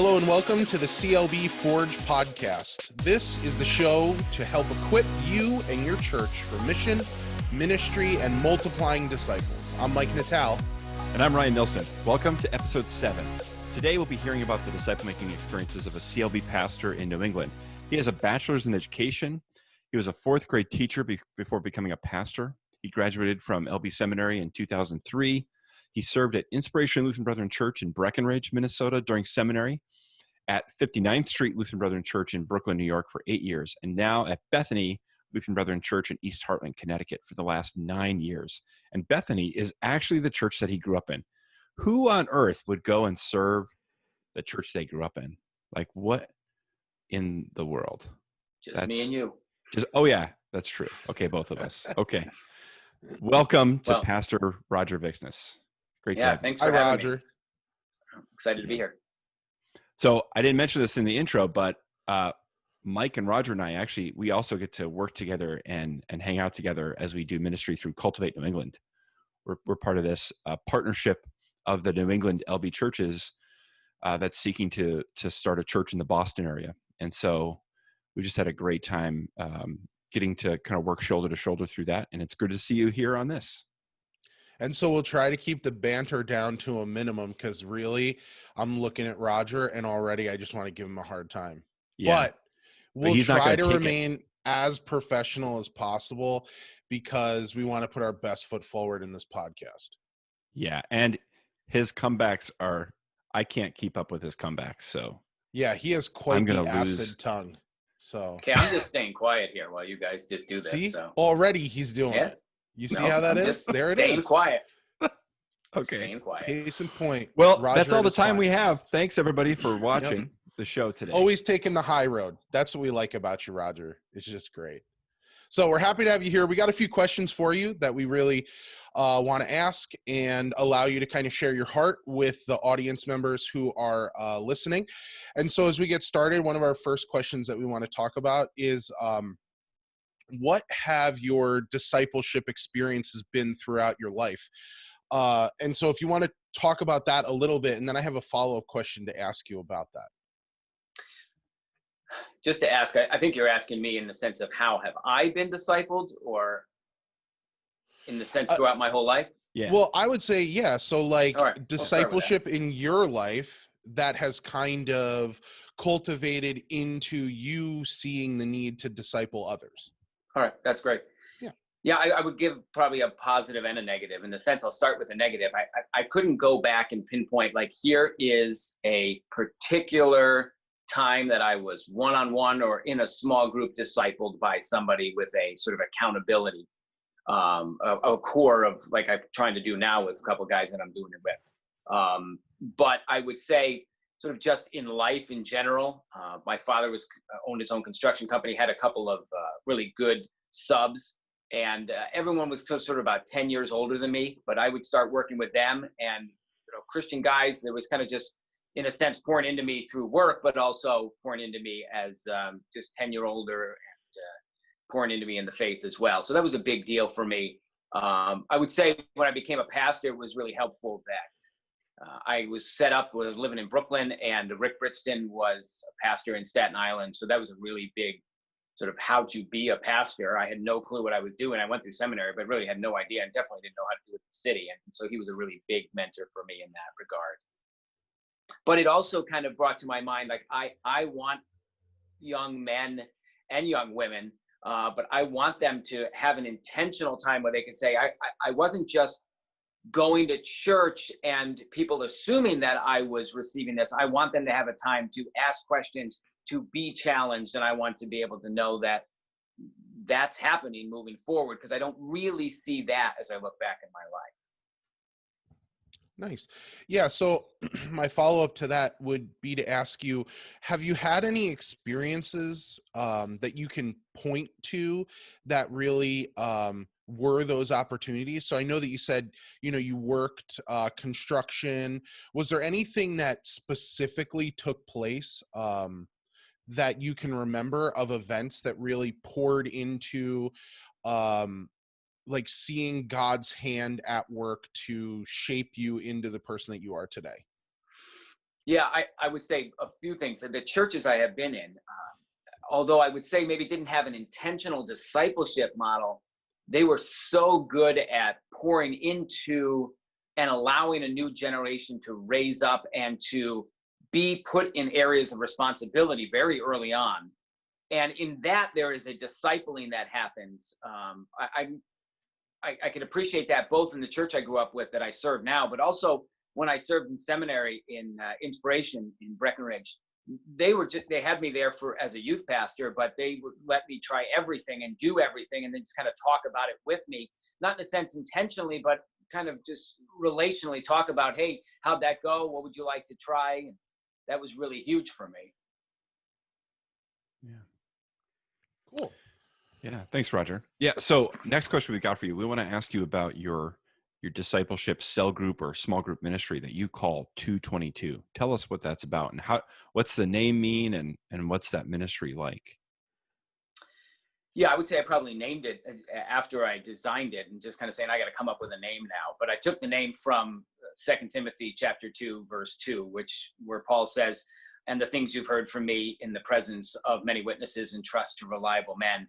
Hello and welcome to the CLB Forge podcast. This is the show to help equip you and your church for mission, ministry, and multiplying disciples. I'm Mike Natal. And I'm Ryan Nilsson. Welcome to episode 7. Today we'll be hearing about the disciple-making experiences of a CLB pastor in New England. He has a bachelor's in education. He was a fourth grade teacher before becoming a pastor. He graduated from LB Seminary in 2003. He served at Inspiration Lutheran Brethren Church in Breckenridge, Minnesota during seminary, at 59th Street Lutheran Brethren Church in Brooklyn, New York for 8 years, and now at Bethany Lutheran Brethren Church in East Hartland, Connecticut for the last 9 years. And Bethany is actually the church that he grew up in. Who on earth would go and serve the church they grew up in? Like, what in the world? Just me and you. Oh yeah, that's true. Okay, both of us. Okay. Welcome to Pastor Roger Viksnes. Great to have you. Thanks for having Roger. Me. I'm excited to be here. So I didn't mention this in the intro, but Mike and Roger and I we also get to work together and hang out together as we do ministry through Cultivate New England. We're part of this partnership of the New England LB churches that's seeking to start a church in the Boston area. And so we just had a great time getting to kind of work shoulder to shoulder through that. And it's good to see you here on this. And so we'll try to keep the banter down to a minimum because really I'm looking at Roger and already I just want to give him a hard time. Yeah. But we'll try to remain as professional as possible because we want to put our best foot forward in this podcast. Yeah. And his comebacks I can't keep up with his comebacks. So yeah, he has quite the acid tongue. So okay, I'm just staying quiet here while you guys just do this. See, so. Already he's doing it. You see how that is? There it is. Staying quiet. Okay. Staying quiet. Case in point. Well, Roger, that's all the time we have. Thanks everybody for watching the show today. Always taking the high road. That's what we like about you, Roger. It's just great. So we're happy to have you here. We got a few questions for you that we really want to ask and allow you to kind of share your heart with the audience members who are listening. And so as we get started, one of our first questions that we want to talk about is what have your discipleship experiences been throughout your life? And so if you want to talk about that a little bit, and then I have a follow-up question to ask you about that. Just to ask, I think you're asking me in the sense of how have I been discipled or in the sense throughout my whole life? Yeah. Well, I would say, yeah. So like discipleship in your life that has kind of cultivated into you seeing the need to disciple others. All right. That's great. Yeah. Yeah. I would give probably a positive and a negative. In the sense, I'll start with a negative. I couldn't go back and pinpoint like here is a particular time that I was one-on-one or in a small group discipled by somebody with a sort of accountability, a core of like I'm trying to do now with a couple of guys that I'm doing it with. But I would say sort of just in life in general, my father owned his own construction company, had a couple of really good subs, and everyone was sort of about 10 years older than me, but I would start working with them and Christian guys, there was kind of just in a sense pouring into me through work, but also pouring into me as just 10-year-older and pouring into me in the faith as well. So that was a big deal for me. I would say when I became a pastor, it was really helpful that I was set up, was living in Brooklyn, and Rick Britston was a pastor in Staten Island. So that was a really big sort of how to be a pastor. I had no clue what I was doing. I went through seminary, but really had no idea and definitely didn't know how to do it in the city. And so he was a really big mentor for me in that regard. But it also kind of brought to my mind, like I want young men and young women, but I want them to have an intentional time where they can say, I wasn't just going to church and people assuming that I was receiving this. I want them to have a time to ask questions, to be challenged. And I want to be able to know that that's happening moving forward, because I don't really see that as I look back in my life. Nice. Yeah. So my follow-up to that would be to ask you, have you had any experiences that you can point to that really were those opportunities? So I know that you said, you worked construction. Was there anything that specifically took place that you can remember of events that really poured into like seeing God's hand at work to shape you into the person that you are today? Yeah, I would say a few things. The churches I have been in, although I would say maybe didn't have an intentional discipleship model, they were so good at pouring into and allowing a new generation to raise up and to be put in areas of responsibility very early on. And in that, there is a discipling that happens. I can appreciate that both in the church I grew up with that I serve now, but also when I served in seminary in Inspiration in Breckenridge. They had me there as a youth pastor, but they would let me try everything and do everything and then just kind of talk about it with me, not in a sense intentionally, but kind of just relationally talk about, hey, how'd that go? What would you like to try? And that was really huge for me. Yeah. Cool. Yeah. Thanks, Roger. Yeah. So next question we got for you. We want to ask you about your discipleship cell group or small group ministry that you call 222. Tell us what that's about and what's the name mean and what's that ministry like? Yeah, I would say I probably named it after I designed it and just kind of saying, I got to come up with a name now. But I took the name from 2 Timothy chapter 2, verse 2, where Paul says, and the things you've heard from me in the presence of many witnesses, and trust to reliable men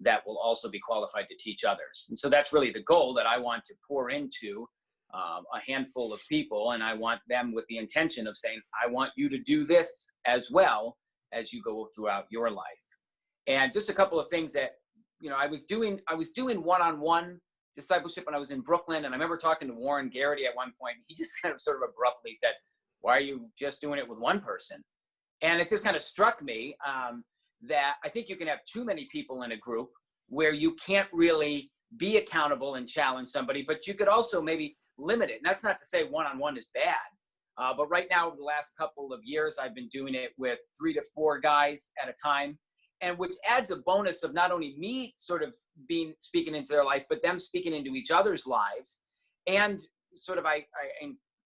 that will also be qualified to teach others. And so that's really the goal that I want to pour into a handful of people. And I want them with the intention of saying, I want you to do this as well as you go throughout your life. And just a couple of things that, I was doing one-on-one discipleship when I was in Brooklyn. And I remember talking to Warren Garrity at one point. He just kind of sort of abruptly said, why are you just doing it with one person? And it just kind of struck me that I think you can have too many people in a group where you can't really be accountable and challenge somebody, but you could also maybe limit it. And that's not to say one-on-one is bad. But right now, over the last couple of years, I've been doing it with 3 to 4 guys at a time, and which adds a bonus of not only me sort of speaking into their life, but them speaking into each other's lives. And sort of I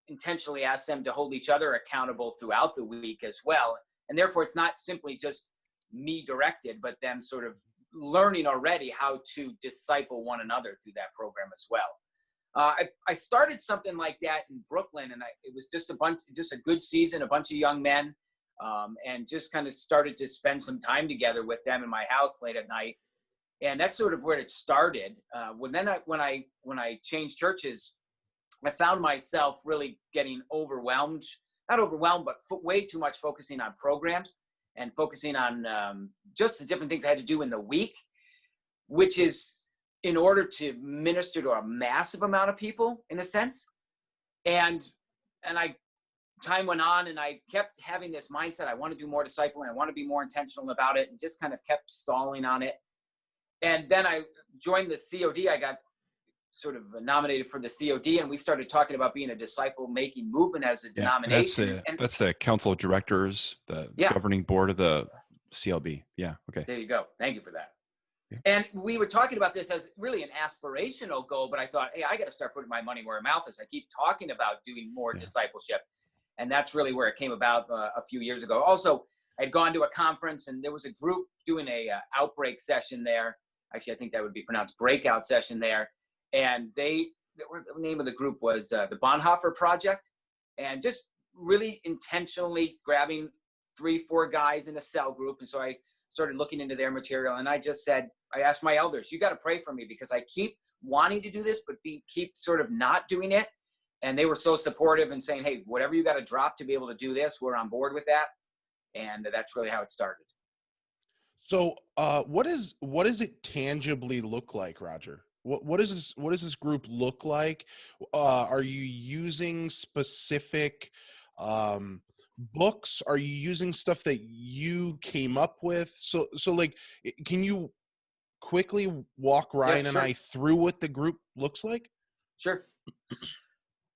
intentionally ask them to hold each other accountable throughout the week as well. And therefore, it's not simply just me directed, but them sort of learning already how to disciple one another through that program as well. I started something like that in Brooklyn, and it was just a good season, a bunch of young men, and just kind of started to spend some time together with them in my house late at night. And that's sort of where it started. When I changed churches, I found myself really getting overwhelmed, not overwhelmed, but way too much focusing on programs and focusing on just the different things I had to do in the week, which is in order to minister to a massive amount of people in a sense. And time went on and I kept having this mindset. I want to do more discipling. I want to be more intentional about it, and just kind of kept stalling on it. And then I joined the COD. I got sort of nominated for the COD, and we started talking about being a disciple-making movement as a denomination. That's the Council of Directors, the governing board of the CLB. Yeah, okay. There you go. Thank you for that. Yeah. And we were talking about this as really an aspirational goal, but I thought, hey, I got to start putting my money where my mouth is. I keep talking about doing more discipleship, and that's really where it came about a few years ago. Also, I'd gone to a conference, and there was a group doing a outbreak session there. Actually, I think that would be pronounced breakout session there. And the name of the group was the Bonhoeffer Project, and just really intentionally grabbing 3-4 guys in a cell group. And so I started looking into their material, and I just said, I asked my elders, you got to pray for me because I keep wanting to do this, but keep sort of not doing it. And they were so supportive and saying, hey, whatever you got to drop to be able to do this, we're on board with that. And that's really how it started. So what does it tangibly look like, Roger? What does this group look like? Are you using specific books? Are you using stuff that you came up with? So like, can you quickly walk Ryan and I through what the group looks like? Sure.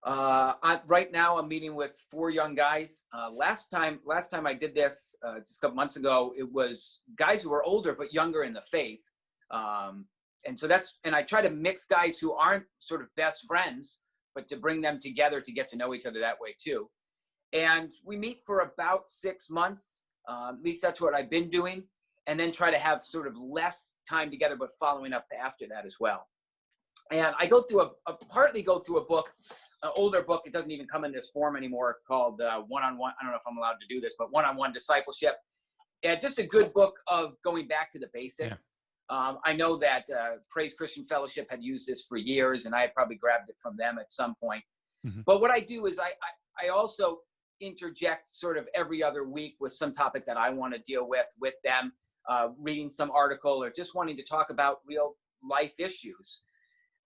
Right now I'm meeting with 4 young guys. Last time I did this just a couple months ago, it was guys who were older but younger in the faith. And so I try to mix guys who aren't sort of best friends, but to bring them together to get to know each other that way too. And we meet for about 6 months. At least that's what I've been doing. And then try to have sort of less time together, but following up after that as well. And I partly go through a book an older book. It doesn't even come in this form anymore, called One-on-One. I don't know if I'm allowed to do this, but One-on-One Discipleship. Yeah, just a good book of going back to the basics. Yeah. I know that Praise Christian Fellowship had used this for years, and I had probably grabbed it from them at some point. Mm-hmm. But what I do is I also interject sort of every other week with some topic that I want to deal with them, reading some article or just wanting to talk about real life issues.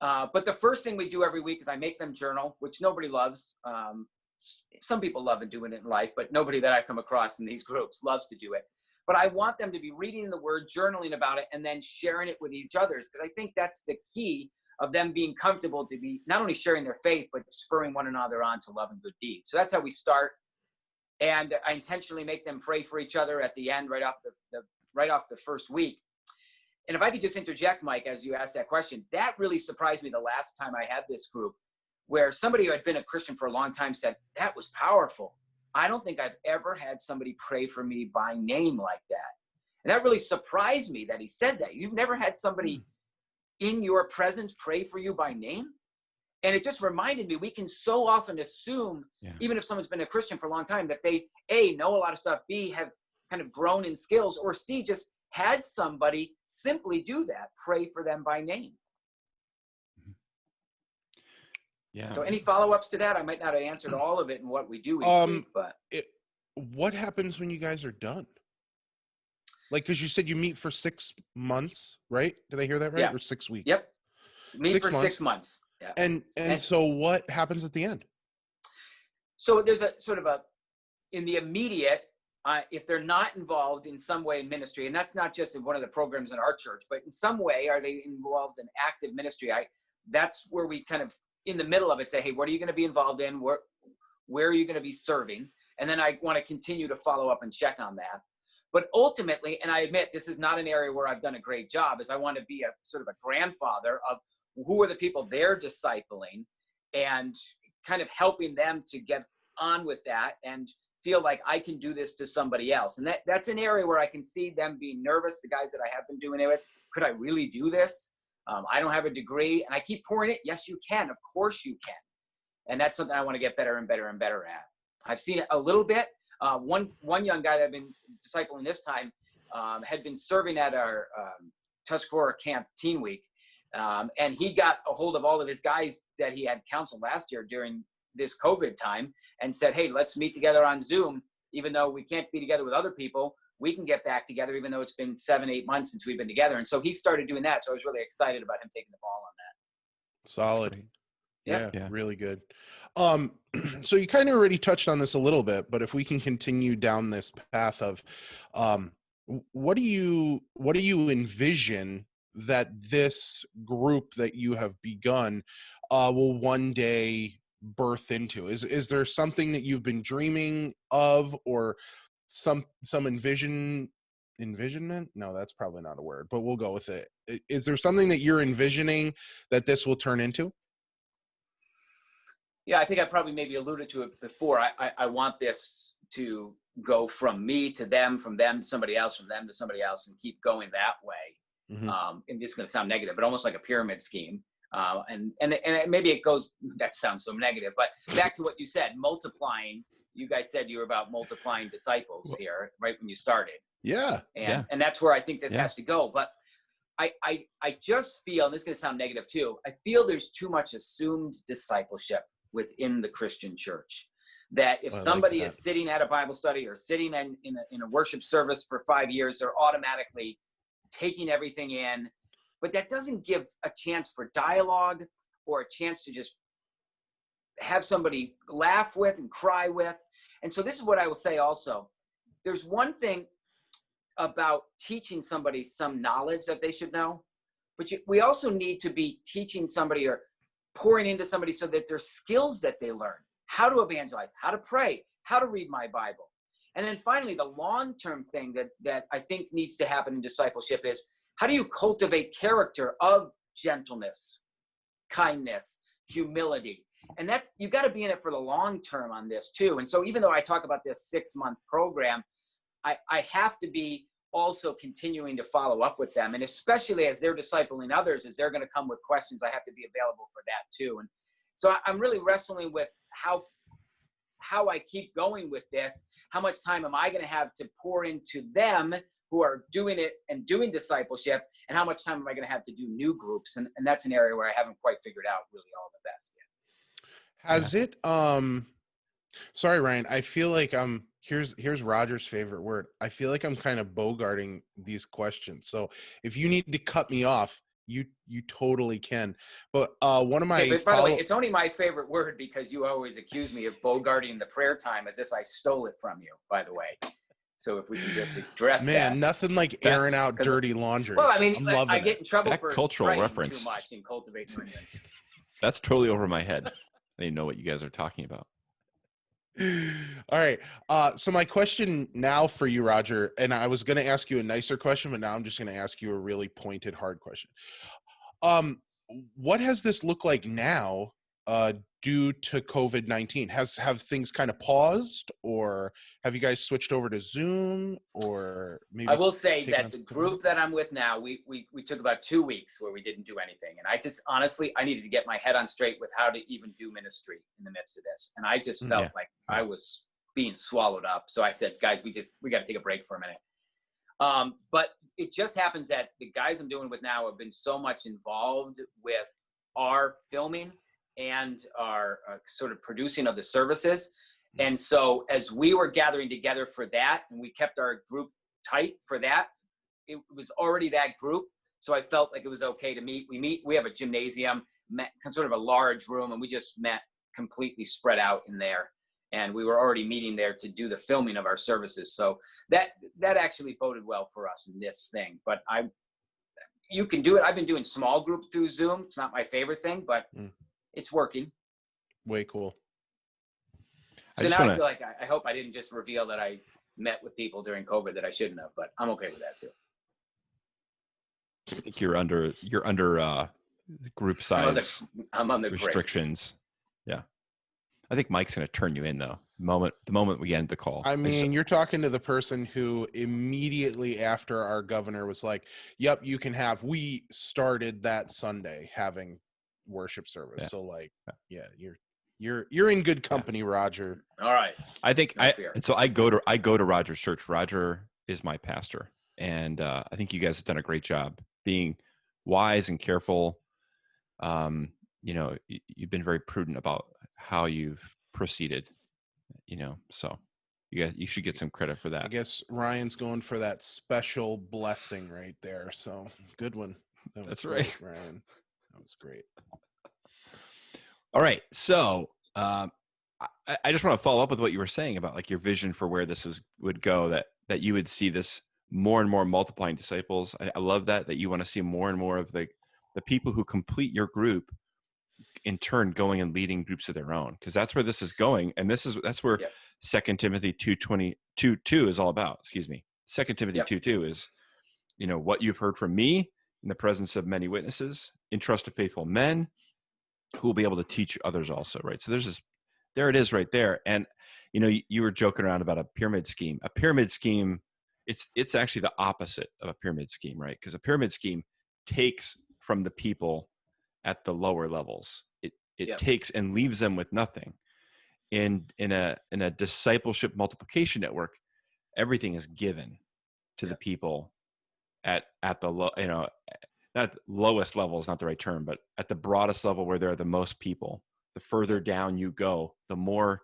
But the first thing we do every week is I make them journal, which nobody loves. Some people love doing it in life, but nobody that I've come across in these groups loves to do it. But I want them to be reading the word, journaling about it, and then sharing it with each other, because I think that's the key of them being comfortable to be not only sharing their faith, but spurring one another on to love and good deeds. So that's how we start. And I intentionally make them pray for each other at the end, right off the first week. And if I could just interject, Mike, as you asked that question, that really surprised me the last time I had this group, where somebody who had been a Christian for a long time said, that was powerful. I don't think I've ever had somebody pray for me by name like that. And that really surprised me that he said that. You've never had somebody in your presence pray for you by name? And it just reminded me, we can so often assume, even if someone's been a Christian for a long time, that they, A, know a lot of stuff, B, have kind of grown in skills, or C, just had somebody simply do that, pray for them by name. Yeah. So any follow-ups to that? I might not have answered all of it in what we do each week, but what happens when you guys are done? Like, because you said you meet for 6 months, right? Did I hear that right? Yeah. Or 6 weeks? Yep. Meet 6 for months. 6 months. Yeah. And so what happens at the end? So there's a sort of in the immediate, if they're not involved in some way in ministry, and that's not just in one of the programs in our church, but in some way, are they involved in active ministry? That's where we kind of, in the middle of it, say, hey, what are you going to be involved in? Where are you going to be serving? And then I want to continue to follow up and check on that. But ultimately, and I admit this is not an area where I've done a great job, is I want to be a sort of a grandfather of who are the people they're discipling and kind of helping them to get on with that and feel like I can do this to somebody else. And that's an area where I can see them being nervous, the guys that I have been doing it with. Could I really do this? I don't have a degree, and I keep pouring it. Yes, you can. Of course you can. And that's something I want to get better and better and better at. I've seen it a little bit. One young guy that I've been discipling this time had been serving at our Tuscarora Camp Teen Week. And he got a hold of all of his guys that he had counseled last year during this COVID time and said, hey, let's meet together on Zoom. Even though we can't be together with other people, we can get back together, even though it's been 7-8 months since we've been together. And so he started doing that. So I was really excited about him taking the ball on that. Solid. Yeah, really good. So you kind of already touched on this a little bit, but if we can continue down this path of what do you envision that this group that you have begun will one day birth into? Is there something that you've been dreaming of, or some envisionment? No, that's probably not a word, but we'll go with it. Is there something that you're envisioning that this will turn into? Yeah, I think I probably maybe alluded to it before. I want this to go from me to them, from them to somebody else, from them to somebody else, and keep going that way. Mm-hmm. And this is going to sound negative, but almost like a pyramid scheme. And maybe it goes, that sounds so negative, but back to what you said, multiplying. You guys said you were about multiplying disciples here, right when you started. Yeah. And that's where I think this has to go. But I just feel, and this is going to sound negative too, I feel there's too much assumed discipleship within the Christian church. That if somebody is sitting at a Bible study or sitting in a worship service for 5 years, they're automatically taking everything in. But that doesn't give a chance for dialogue or a chance to just have somebody laugh with and cry with. And so this is what I will say also. There's one thing about teaching somebody some knowledge that they should know, but we also need to be teaching somebody or pouring into somebody so that there's skills that they learn, how to evangelize, how to pray, how to read my Bible. And then finally, the long-term thing that I think needs to happen in discipleship is, how do you cultivate character of gentleness, kindness, humility? And that's, you got to be in it for the long term on this too. And so even though I talk about this 6-month program, I have to be also continuing to follow up with them. And especially as they're discipling others, as they're going to come with questions, I have to be available for that too. So I'm really wrestling with how I keep going with this. How much time am I going to have to pour into them who are doing it and doing discipleship? And how much time am I going to have to do new groups? And that's an area where I haven't quite figured out really all the best yet. Has it, sorry, Ryan, I feel like here's Roger's favorite word. I feel like I'm kind of bogarting these questions. So if you need to cut me off, you totally can. But one of my but by the way, it's only my favorite word because you always accuse me of bogarting the prayer time as if I stole it from you, by the way. So if we can just address that. Nothing like airing out dirty laundry. Well, I mean, I get in trouble for cultural praying reference too much in Cultivate New England. That's totally over my head. I didn't know what you guys are talking about. All right. So my question now for you, Roger, and I was going to ask you a nicer question, but now I'm just going to ask you a really pointed, hard question. What has this looked like now due to COVID-19? Have things kind of paused, or have you guys switched over to Zoom, or maybe? I will say that the group that I'm with now, we took about 2 weeks where we didn't do anything. And I just, honestly, I needed to get my head on straight with how to even do ministry in the midst of this. And I just felt like I was being swallowed up. So I said, guys, we got to take a break for a minute. But it just happens that the guys I'm doing with now have been so much involved with our filming and our sort of producing of the services. And so as we were gathering together for that, and we kept our group tight for that, it was already that group. So I felt like it was okay to meet. We have a gymnasium, sort of a large room, and we just met completely spread out in there. And we were already meeting there to do the filming of our services. So that actually boded well for us in this thing. But you can do it. I've been doing small group through Zoom. It's not my favorite thing, but it's working. Way cool. So now I feel like I hope I didn't just reveal that I met with people during COVID that I shouldn't have, but I'm okay with that too. I think you're under group size I'm on the restrictions. Yeah. I think Mike's going to turn you in though. The moment we end the call. I mean, you're talking to the person who immediately after our governor was like, yep, you can have, we started that Sunday having worship service. Yeah. So like, yeah, you're in good company, Roger. All right. I think I go to Roger's church. Roger is my pastor. And I think you guys have done a great job being wise and careful. You've been very prudent about how you've proceeded, so you should get some credit for that. I guess Ryan's going for that special blessing right there. So good one. That's right, Ryan. That was great. All right. So I just want to follow up with what you were saying about like your vision for where this would go, that you would see this more and more multiplying disciples. I love that you want to see more and more of the people who complete your group in turn going and leading groups of their own, because that's where this is going. And that's where 2 Timothy 2:2 is all about. 2 Timothy 2:2 is, what you've heard from me in the presence of many witnesses, entrust to faithful men who will be able to teach others also, right? So there it is right there. And, you were joking around about a pyramid scheme. A pyramid scheme, it's actually the opposite of a pyramid scheme, right? Because a pyramid scheme takes from the people at the lower levels. It takes and leaves them with nothing. In a discipleship multiplication network, everything is given to the people at the low, not lowest level is not the right term, but at the broadest level where there are the most people. The further down you go, the more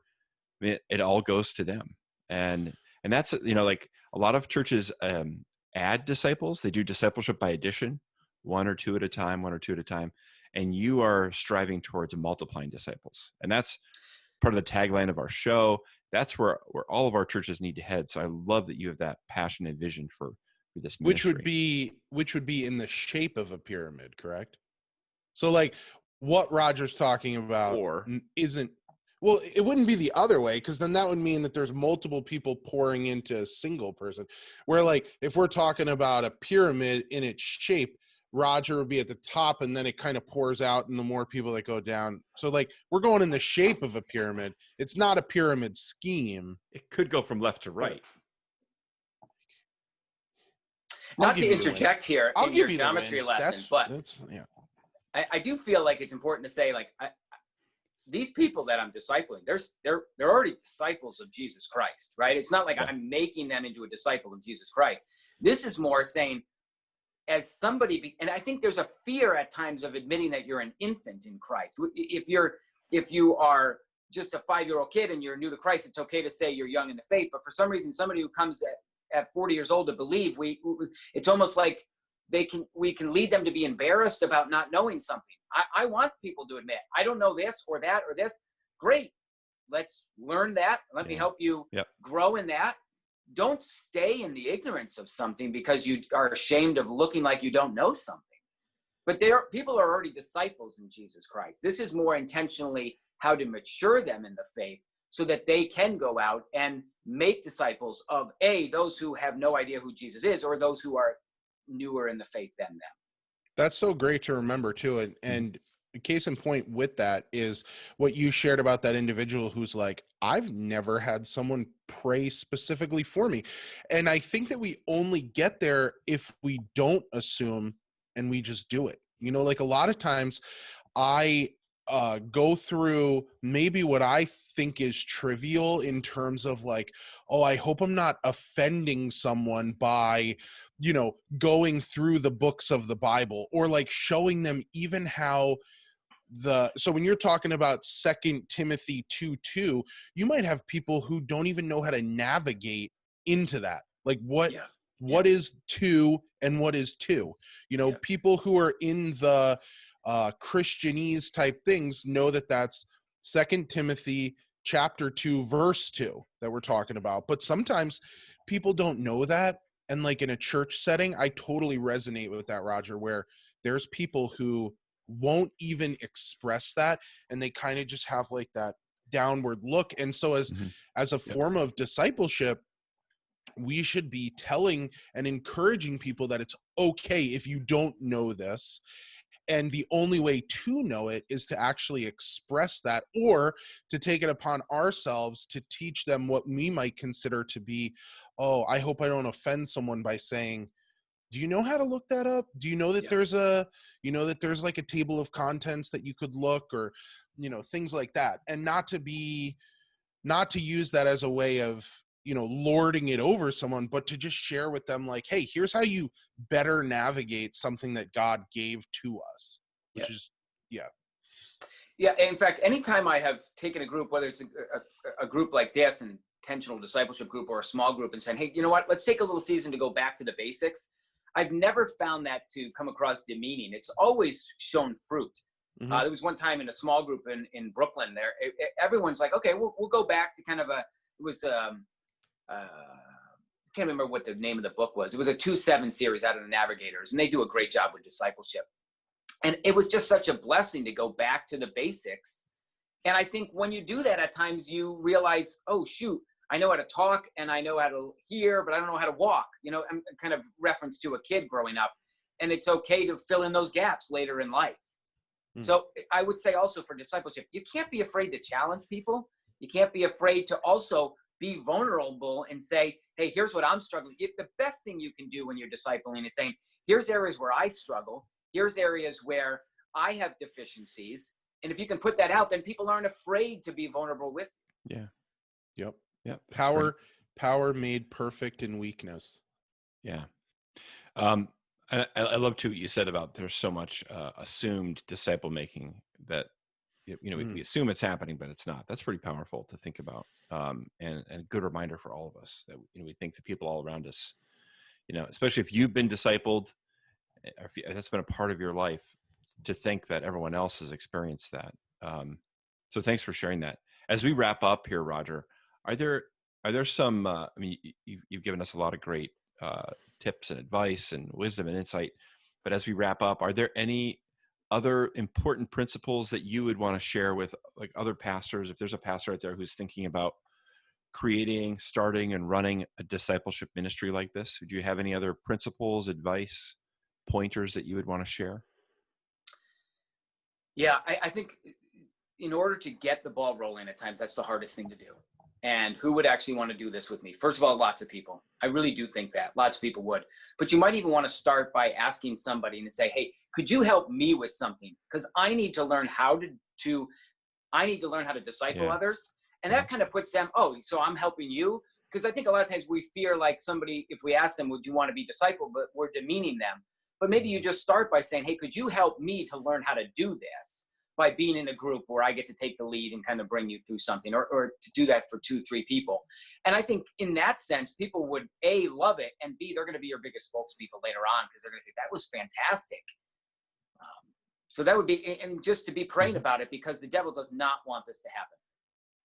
it all goes to them. And that's, like a lot of churches add disciples. They do discipleship by addition, one or two at a time. And you are striving towards multiplying disciples. And that's part of the tagline of our show. That's where all of our churches need to head. So I love that you have that passion and vision for this ministry. Which would be in the shape of a pyramid, correct? So like what Roger's talking about isn't, well, it wouldn't be the other way, because then that would mean that there's multiple people pouring into a single person. Where like if we're talking about a pyramid in its shape, Roger would be at the top and then it kind of pours out and the more people that go down. So like we're going in the shape of a pyramid. It's not a pyramid scheme. It could go from left to right. Not to interject here in your geometry lesson, but I do feel like it's important to say, like, these people that I'm discipling, they're already disciples of Jesus Christ, right? It's not like I'm making them into a disciple of Jesus Christ. This is more saying, as somebody, and I think there's a fear at times of admitting that you're an infant in Christ. If you are just a 5-year-old kid and you're new to Christ, it's okay to say you're young in the faith. But for some reason, somebody who comes at 40 years old to believe, it's almost like we can lead them to be embarrassed about not knowing something. I want people to admit, I don't know this or that or this. Great. Let's learn that. Let me help you grow in that. Don't stay in the ignorance of something because you are ashamed of looking like you don't know something. But people are already disciples in Jesus Christ. This is more intentionally how to mature them in the faith so that they can go out and make disciples of those who have no idea who Jesus is, or those who are newer in the faith than them. That's so great to remember too. And case in point with that is what you shared about that individual who's like, I've never had someone pray specifically for me. And I think that we only get there if we don't assume and we just do it. You know, like a lot of times I go through maybe what I think is trivial in terms of like, oh, I hope I'm not offending someone by, you know, going through the books of the Bible, or like showing them even how so when you're talking about 2 Timothy 2:2, you might have people who don't even know how to navigate into that. Like what is 2 and what is 2? You know, people who are in the Christianese type things know that that's 2 Timothy chapter 2 verse 2 that we're talking about. But sometimes people don't know that. And like in a church setting, I totally resonate with that, Roger, where there's people who won't even express that, and they kind of just have like that downward look. And so as a form of discipleship, we should be telling and encouraging people that it's okay if you don't know this. And the only way to know it is to actually express that, or to take it upon ourselves to teach them what we might consider to be, oh, I hope I don't offend someone by saying, do you know how to look that up? Do you know that there's like a table of contents that you could look, or, you know, things like that. And not to use that as a way of, you know, lording it over someone, but to just share with them like, hey, here's how you better navigate something that God gave to us, which is, in fact, anytime I have taken a group, whether it's a group like this, an intentional discipleship group, or a small group, and saying, hey, you know what, let's take a little season to go back to the basics, I've never found that to come across demeaning. It's always shown fruit. There was one time in a small group in Brooklyn there, everyone's like, okay, we'll go back to kind of I can't remember what the name of the book was. It was a 2-7 series out of the Navigators, and they do a great job with discipleship. And it was just such a blessing to go back to the basics. And I think when you do that, at times you realize, oh, shoot, I know how to talk and I know how to hear, but I don't know how to walk. You know, I'm kind of reference to a kid growing up. And it's okay to fill in those gaps later in life. So I would say also for discipleship, you can't be afraid to challenge people. You can't be afraid to also be vulnerable and say, hey, here's what I'm struggling. The best thing you can do when you're discipling is saying, here's areas where I struggle. Here's areas where I have deficiencies. And if you can put that out, then people aren't afraid to be vulnerable with you. Yeah. Yep. Power made perfect in weakness. Yeah. I love too what you said about there's so much assumed disciple making that, you know, we assume it's happening, but it's not. That's pretty powerful to think about. And a good reminder for all of us that, you know, we think the people all around us, you know, especially if you've been discipled, if that's been a part of your life, to think that everyone else has experienced that. So thanks for sharing that. As we wrap up here, Roger, are there some, I mean, you've given us a lot of great tips and advice and wisdom and insight, but as we wrap up, are there any other important principles that you would want to share with like other pastors? If there's a pastor out there who's thinking about creating, starting, and running a discipleship ministry like this, would you have any other principles, advice, pointers that you would want to share? Yeah, I think in order to get the ball rolling at times, that's the hardest thing to do. And who would actually want to do this with me? First of all, lots of people. I really do think that lots of people would. But you might even want to start by asking somebody and say, hey, could you help me with something? Because I need to learn how to I need to learn how to disciple Yeah. others. And that kind of puts them, oh, so I'm helping you. Because I think a lot of times we fear like somebody, if we ask them, would you want to be discipled, but we're demeaning them. But maybe you just start by saying, hey, could you help me to learn how to do this by being in a group where I get to take the lead and kind of bring you through something, or to do that for 2-3 people. And I think in that sense, people would A, love it, and B, they're going to be your biggest spokespeople later on, because they're going to say, that was fantastic. So that would be, and just to be praying about it, because the devil does not want this to happen.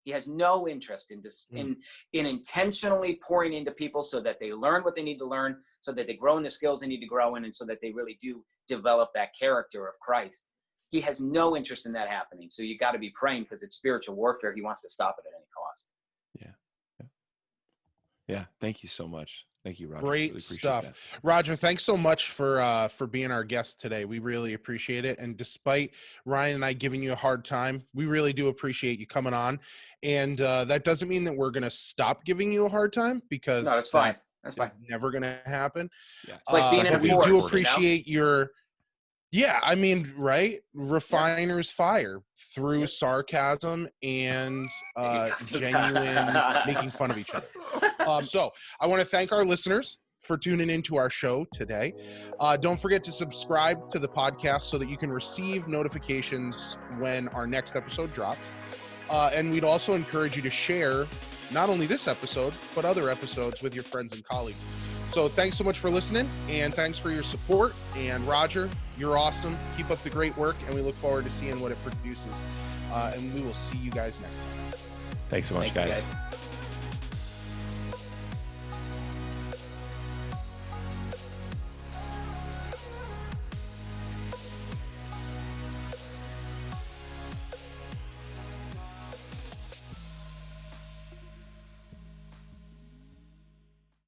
He has no interest in this, in intentionally pouring into people so that they learn what they need to learn, so that they grow in the skills they need to grow in, and so that they really do develop that character of Christ. He has no interest in that happening. So you got to be praying, because it's spiritual warfare. He wants to stop it at any cost. Yeah. Thank you so much. Thank you, Roger. Great Really appreciate stuff. that. Roger, thanks so much for being our guest today. We really appreciate it. And despite Ryan and I giving you a hard time, we really do appreciate you coming on. And that doesn't mean that we're going to stop giving you a hard time, because No, that's fine. That's fine. Never going to happen. Yeah. It's like being in a but we forge, do you know? appreciate your, I mean, right? Refiner's fire through sarcasm and genuine making fun of each other. So I want to thank our listeners for tuning into our show today. Don't forget to subscribe to the podcast so that you can receive notifications when our next episode drops. And we'd also encourage you to share not only this episode, but other episodes with your friends and colleagues. So thanks so much for listening, and thanks for your support. And Roger, you're awesome. Keep up the great work, and we look forward to seeing what it produces. And we will see you guys next time. Thanks so much, Thank you, guys. guys.